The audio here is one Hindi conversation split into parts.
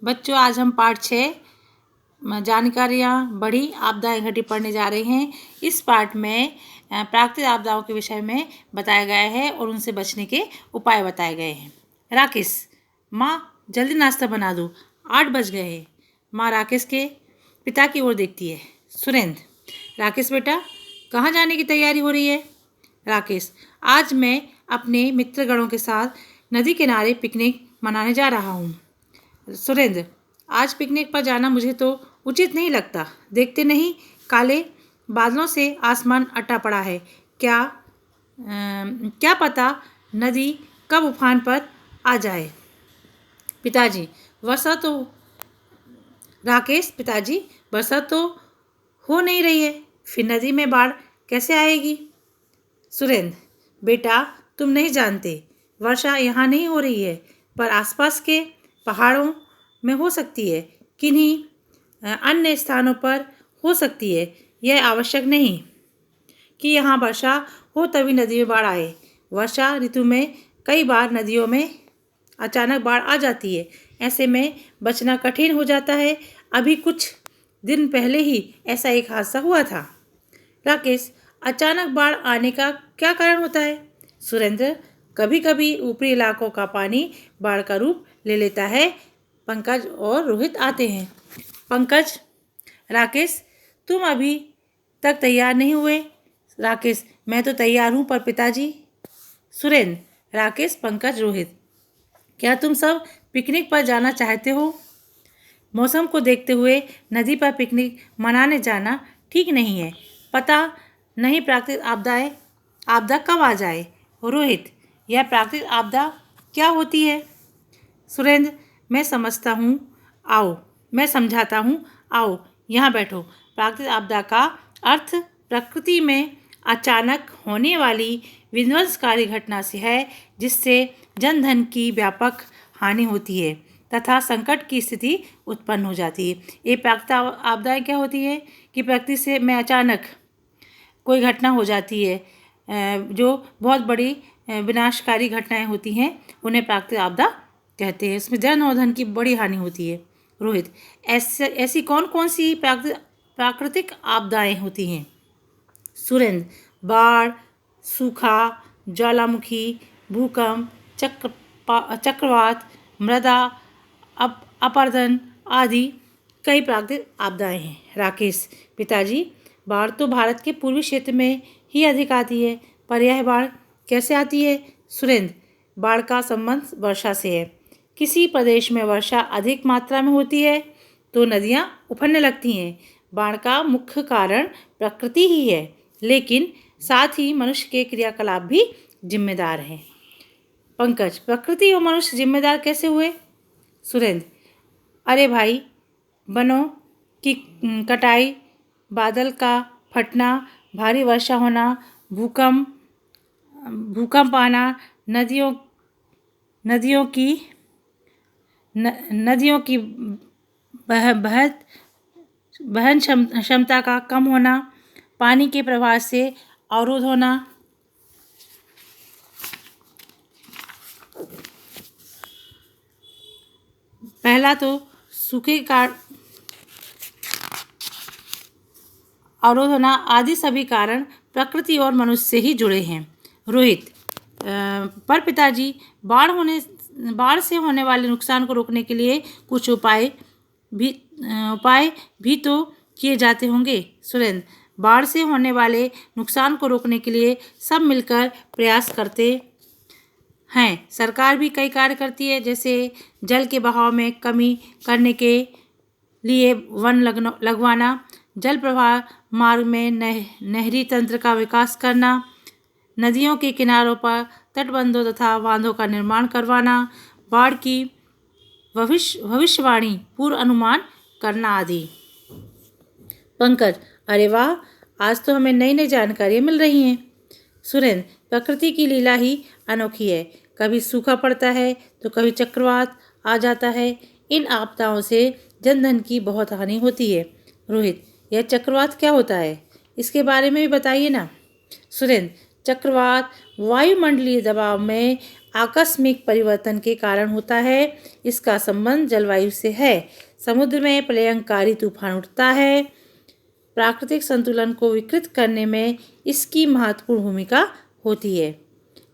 बच्चों, आज हम पाठ 6 जानकारियाँ बड़ी आपदाएं घटी पढ़ने जा रहे हैं। इस पाठ में प्राकृतिक आपदाओं के विषय में बताया गया है और उनसे बचने के उपाय बताए गए हैं। राकेश, माँ जल्दी नाश्ता बना दो, 8 बज गए हैं। माँ राकेश के पिता की ओर देखती है। सुरेंद्र, राकेश बेटा, कहाँ जाने की तैयारी हो रही है? राकेश, आज मैं अपने मित्रगणों के साथ नदी किनारे पिकनिक मनाने जा रहा हूँ। सुरेंद्र, आज पिकनिक पर जाना मुझे तो उचित नहीं लगता। देखते नहीं, काले बादलों से आसमान अटा पड़ा है। क्या पता नदी कब उफान पर आ जाए। पिताजी, वर्षा तो राकेश, पिताजी, वर्षा तो हो नहीं रही है, फिर नदी में बाढ़ कैसे आएगी? सुरेंद्र, बेटा, तुम नहीं जानते, वर्षा यहाँ नहीं हो रही है, पर आसपास के पहाड़ों में हो सकती है, किन्हीं अन्य स्थानों पर हो सकती है। यह आवश्यक नहीं कि यहाँ वर्षा हो तभी नदी में बाढ़ आए। वर्षा ऋतु में कई बार नदियों में अचानक बाढ़ आ जाती है। ऐसे में बचना कठिन हो जाता है। अभी कुछ दिन पहले ही ऐसा एक हादसा हुआ था। राकेश, अचानक बाढ़ आने का क्या कारण होता है? सुरेंद्र, कभी कभी ऊपरी इलाकों का पानी बाढ़ का रूप ले लेता है। पंकज और रोहित आते हैं। पंकज, राकेश, तुम अभी तक तैयार नहीं हुए? राकेश, मैं तो तैयार हूँ, पर पिताजी। सुरेंद्र, राकेश, पंकज, रोहित, क्या तुम सब पिकनिक पर जाना चाहते हो? मौसम को देखते हुए नदी पर पिकनिक मनाने जाना ठीक नहीं है। पता नहीं प्राकृतिक आपदा कब आ जाए। रोहित, यह प्राकृतिक आपदा क्या होती है? सुरेंद्र, मैं समझाता हूँ, आओ यहाँ बैठो। प्राकृतिक आपदा का अर्थ प्रकृति में अचानक होने वाली विध्वंसकारी घटना से है, जिससे जन धन की व्यापक हानि होती है तथा संकट की स्थिति उत्पन्न हो जाती है। ये प्राकृतिक आपदाएं क्या होती है कि प्रकृति से में अचानक कोई घटना हो जाती है, जो बहुत बड़ी विनाशकारी घटनाएं होती हैं, उन्हें प्राकृतिक आपदा कहते हैं। इसमें जन और धन की बड़ी हानि होती है। रोहित, ऐसी कौन कौन सी प्राकृतिक आपदाएं होती हैं? सुरेंद्र, बाढ़, सूखा, ज्वालामुखी, भूकंप, चक्रवात, मृदा अपरदन आदि कई प्राकृतिक आपदाएं हैं। राकेश, पिताजी, बाढ़ तो भारत के पूर्वी क्षेत्र में ही अधिक आती है, पर यह बाढ़ कैसे आती है? सुरेंद्र, बाढ़ का संबंध वर्षा से है। किसी प्रदेश में वर्षा अधिक मात्रा में होती है तो नदियाँ उफरने लगती हैं। बाढ़ का मुख्य कारण प्रकृति ही है, लेकिन साथ ही मनुष्य के क्रियाकलाप भी जिम्मेदार हैं। पंकज, प्रकृति और मनुष्य जिम्मेदार कैसे हुए? सुरेंद्र, अरे भाई, वनों की कटाई, बादल का फटना, भारी वर्षा होना, भूकंप आना, नदियों की वहन क्षमता का कम होना, पानी के प्रवाह से अवरोध होना, पहला तो सूखे का अवरोध होना आदि सभी कारण प्रकृति और मनुष्य से ही जुड़े हैं। रोहित, पर पिताजी, बाढ़ से होने वाले नुकसान को रोकने के लिए कुछ उपाय भी तो किए जाते होंगे। सुरेंद्र, बाढ़ से होने वाले नुकसान को रोकने के लिए सब मिलकर प्रयास करते हैं। सरकार भी कई कार्य करती है, जैसे जल के बहाव में कमी करने के लिए वन लगवाना, जल प्रवाह मार्ग में नहरी तंत्र का विकास करना, नदियों के किनारों पर तटबंधों तथा बांधों का निर्माण करवाना, बाढ़ की भविष्यवाणी पूर्व अनुमान करना आदि। पंकज, अरे वाह, आज तो हमें नई नई जानकारियाँ मिल रही हैं। सुरेंद्र, प्रकृति की लीला ही अनोखी है। कभी सूखा पड़ता है तो कभी चक्रवात आ जाता है। इन आपदाओं से जन धन की बहुत हानि होती है। रोहित, यह चक्रवात क्या होता है? इसके बारे में भी बताइए ना। सुरेंद्र, चक्रवात वायुमंडलीय दबाव में आकस्मिक परिवर्तन के कारण होता है। इसका संबंध जलवायु से है। समुद्र में प्रलयंकारी तूफान उठता है। प्राकृतिक संतुलन को विकृत करने में इसकी महत्वपूर्ण भूमिका होती है।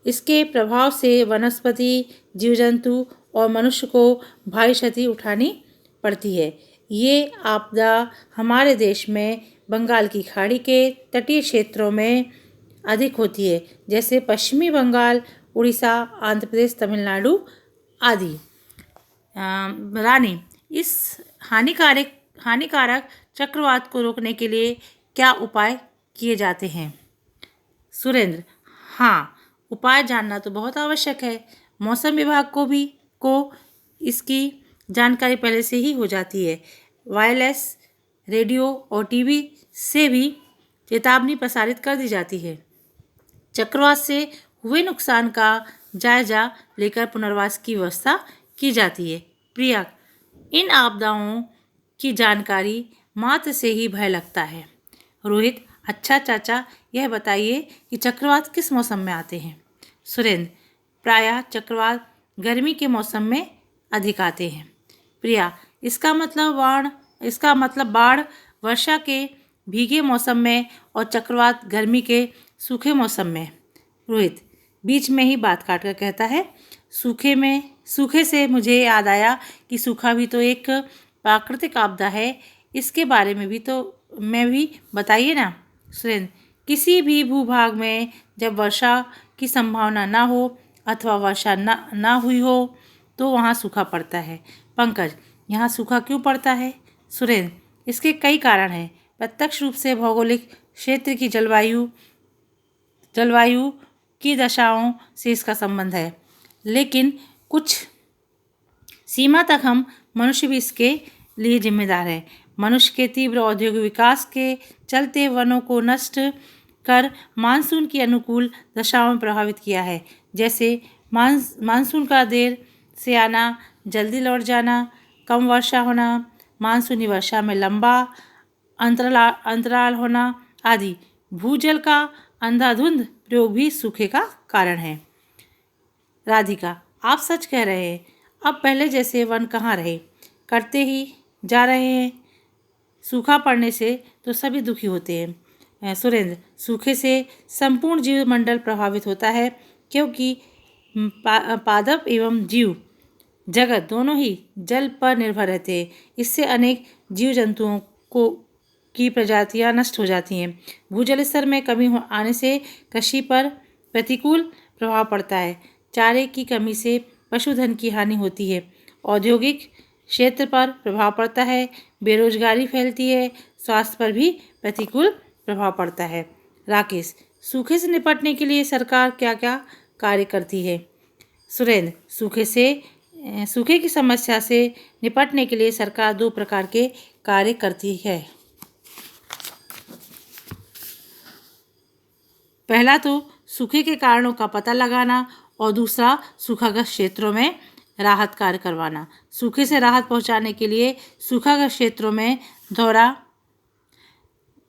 इसके प्रभाव से वनस्पति, जीव जंतु और मनुष्य को भारी क्षति उठानी पड़ती है। ये आपदा हमारे देश में बंगाल की खाड़ी के तटीय क्षेत्रों में अधिक होती है, जैसे पश्चिमी बंगाल, उड़ीसा, आंध्र प्रदेश, तमिलनाडु आदि। रानी, इस हानिकारक चक्रवात को रोकने के लिए क्या उपाय किए जाते हैं? सुरेंद्र, हाँ, उपाय जानना तो बहुत आवश्यक है। मौसम विभाग को इसकी जानकारी पहले से ही हो जाती है। वायरलेस रेडियो और टीवी से भी चेतावनी प्रसारित कर दी जाती है। चक्रवात से हुए नुकसान का जायजा लेकर पुनर्वास की व्यवस्था की जाती है। प्रिया, इन आपदाओं की जानकारी मात्र से ही भय लगता है। रोहित, अच्छा चाचा, यह बताइए कि चक्रवात किस मौसम में आते हैं? सुरेंद्र, प्रायः चक्रवात गर्मी के मौसम में अधिक आते हैं। प्रिया, इसका मतलब बाढ़ वर्षा के भीगे मौसम में और चक्रवात गर्मी के सूखे मौसम में। रोहित बीच में ही बात काट कर कहता है, सूखे से मुझे याद आया कि सूखा भी तो एक प्राकृतिक आपदा है। इसके बारे में भी बताइए ना। सुरेंद्र, किसी भी भूभाग में जब वर्षा की संभावना ना हो अथवा वर्षा ना हुई हो तो वहाँ सूखा पड़ता है। पंकज, यहाँ सूखा क्यों पड़ता है? सुरेंद्र, इसके कई कारण हैं। प्रत्यक्ष रूप से भौगोलिक क्षेत्र की जलवायु की दशाओं से इसका संबंध है, लेकिन कुछ सीमा तक हम मनुष्य भी इसके लिए जिम्मेदार है। मनुष्य के तीव्र औद्योगिक विकास के चलते वनों को नष्ट कर मानसून की अनुकूल दशाओं में प्रभावित किया है, जैसे मानसून का देर से आना, जल्दी लौट जाना, कम वर्षा होना, मानसूनी वर्षा में लंबा अंतराल होना आदि। भूजल का अंधाधुंध प्रयोग भी सूखे का कारण है। राधिका, आप सच कह रहे हैं। अब पहले जैसे वन कहाँ रहे, कटते ही जा रहे हैं। सूखा पड़ने से तो सभी दुखी होते हैं। सुरेंद्र, सूखे से संपूर्ण जीव मंडल प्रभावित होता है, क्योंकि पादप एवं जीव जगत दोनों ही जल पर निर्भर रहते हैं। इससे अनेक जीव जंतुओं की प्रजातियां नष्ट हो जाती हैं। भूजल स्तर में कमी आने से कृषि पर प्रतिकूल प्रभाव पड़ता है। चारे की कमी से पशुधन की हानि होती है। औद्योगिक क्षेत्र पर प्रभाव पड़ता है। बेरोजगारी फैलती है। स्वास्थ्य पर भी प्रतिकूल प्रभाव पड़ता है। राकेश, सूखे से निपटने के लिए सरकार क्या क्या कार्य करती है? सुरेंद्र, सूखे की समस्या से निपटने के लिए सरकार 2 प्रकार के कार्य करती है। पहला तो सूखे के कारणों का पता लगाना और दूसरा सूखाग्रस्त क्षेत्रों में राहत कार्य करवाना। सूखे से राहत पहुंचाने के लिए सूखाग्रस्त क्षेत्रों में दौरा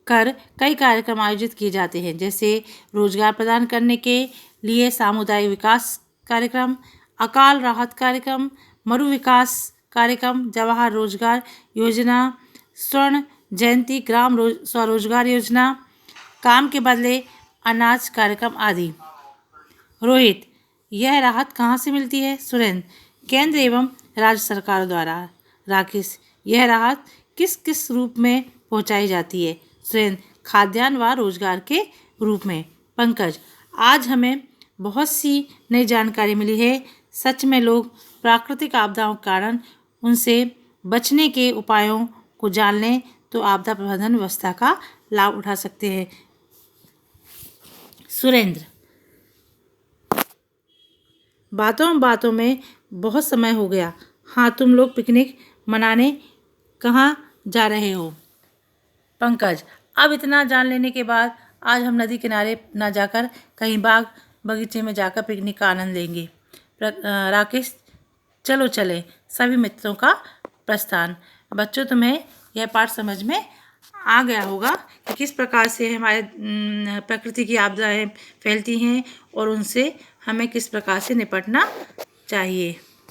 कर कई कार्यक्रम आयोजित किए जाते हैं, जैसे रोजगार प्रदान करने के लिए सामुदायिक विकास कार्यक्रम, अकाल राहत कार्यक्रम, मरु विकास कार्यक्रम, जवाहर रोजगार योजना, स्वर्ण जयंती ग्राम स्वरोजगार योजना, काम के बदले अनाज कार्यक्रम आदि। रोहित, यह राहत कहाँ से मिलती है? सुरेंद्र, केंद्र एवं राज्य सरकारों द्वारा। राकेश, यह राहत किस किस रूप में पहुँचाई जाती है? सुरेंद्र, खाद्यान्न व रोजगार के रूप में। पंकज, आज हमें बहुत सी नई जानकारी मिली है। सच में लोग प्राकृतिक आपदाओं के कारण उनसे बचने के उपायों को जान लें तो आपदा प्रबंधन व्यवस्था का लाभ उठा सकते हैं। सुरेंद्र, बातों में बहुत समय हो गया। हाँ, तुम लोग पिकनिक मनाने कहाँ जा रहे हो? पंकज, अब इतना जान लेने के बाद आज हम नदी किनारे ना जाकर कहीं बाग बगीचे में जाकर पिकनिक का आनंद लेंगे। राकेश, चलो चले। सभी मित्रों का प्रस्थान। बच्चों, तुम्हें यह पाठ समझ में आ गया होगा कि किस प्रकार से हमारे प्रकृति की आपदाएं फैलती हैं और उनसे हमें किस प्रकार से निपटना चाहिए।